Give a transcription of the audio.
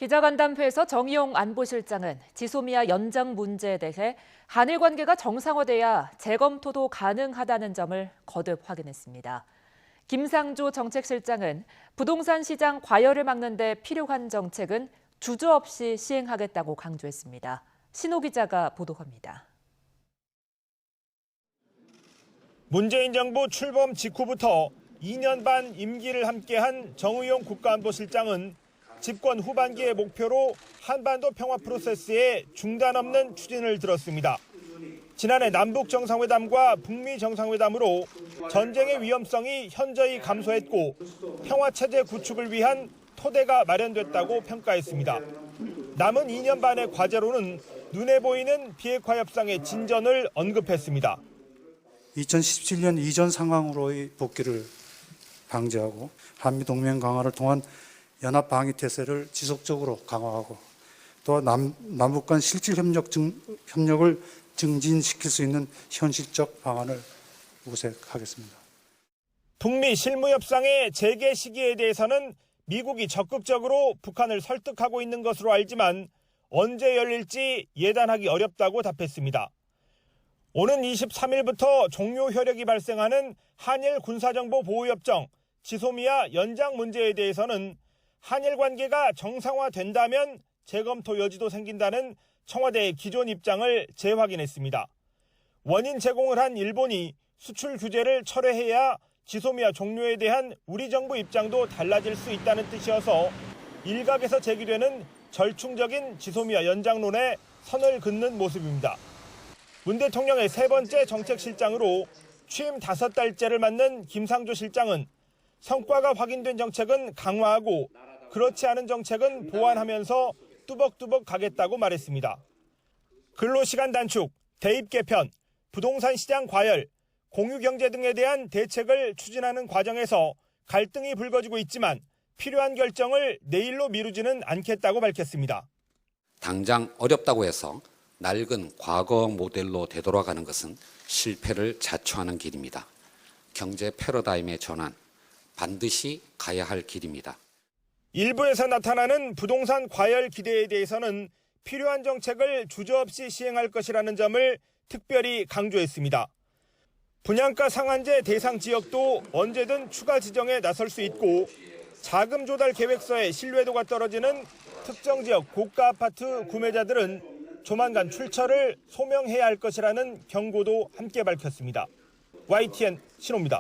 기자간담회에서 정의용 안보실장은 지소미아 연장 문제에 대해 한일 관계가 정상화돼야 재검토도 가능하다는 점을 거듭 확인했습니다. 김상조 정책실장은 부동산 시장 과열을 막는 데 필요한 정책은 주저없이 시행하겠다고 강조했습니다. 신호 기자가 보도합니다. 문재인 정부 출범 직후부터 2년 반 임기를 함께한 정의용 국가안보실장은 집권 후반기의 목표로 한반도 평화 프로세스에 중단 없는 추진을 들었습니다. 지난해 남북 정상회담과 북미 정상회담으로 전쟁의 위험성이 현저히 감소했고 평화체제 구축을 위한 토대가 마련됐다고 평가했습니다. 남은 2년 반의 과제로는 눈에 보이는 비핵화 협상의 진전을 언급했습니다. 2017년 이전 상황으로의 복귀를 방지하고 한미동맹 강화를 통한 연합 방위 태세를 지속적으로 강화하고 또 남북 간 실질 협력을 증진시킬 수 있는 현실적 방안을 모색하겠습니다. 북미 실무협상의 재개 시기에 대해서는 미국이 적극적으로 북한을 설득하고 있는 것으로 알지만 언제 열릴지 예단하기 어렵다고 답했습니다. 오는 23일부터 종료 효력이 발생하는 한일 군사정보보호협정 지소미아 연장 문제에 대해서는 한일 관계가 정상화된다면 재검토 여지도 생긴다는 청와대의 기존 입장을 재확인했습니다. 원인 제공을 한 일본이 수출 규제를 철회해야 지소미아 종료에 대한 우리 정부 입장도 달라질 수 있다는 뜻이어서 일각에서 제기되는 절충적인 지소미아 연장론에 선을 긋는 모습입니다. 문 대통령의 세 번째 정책실장으로 취임 5달째를 맞는 김상조 실장은 성과가 확인된 정책은 강화하고 그렇지 않은 정책은 보완하면서 뚜벅뚜벅 가겠다고 말했습니다. 근로시간 단축, 대입 개편, 부동산 시장 과열, 공유경제 등에 대한 대책을 추진하는 과정에서 갈등이 불거지고 있지만 필요한 결정을 내일로 미루지는 않겠다고 밝혔습니다. 당장 어렵다고 해서 낡은 과거 모델로 되돌아가는 것은 실패를 자초하는 길입니다. 경제 패러다임의 전환, 반드시 가야 할 길입니다. 일부에서 나타나는 부동산 과열 기대에 대해서는 필요한 정책을 주저없이 시행할 것이라는 점을 특별히 강조했습니다. 분양가 상한제 대상 지역도 언제든 추가 지정에 나설 수 있고 자금 조달 계획서의 신뢰도가 떨어지는 특정 지역 고가 아파트 구매자들은 조만간 출처를 소명해야 할 것이라는 경고도 함께 밝혔습니다. YTN 신호입니다.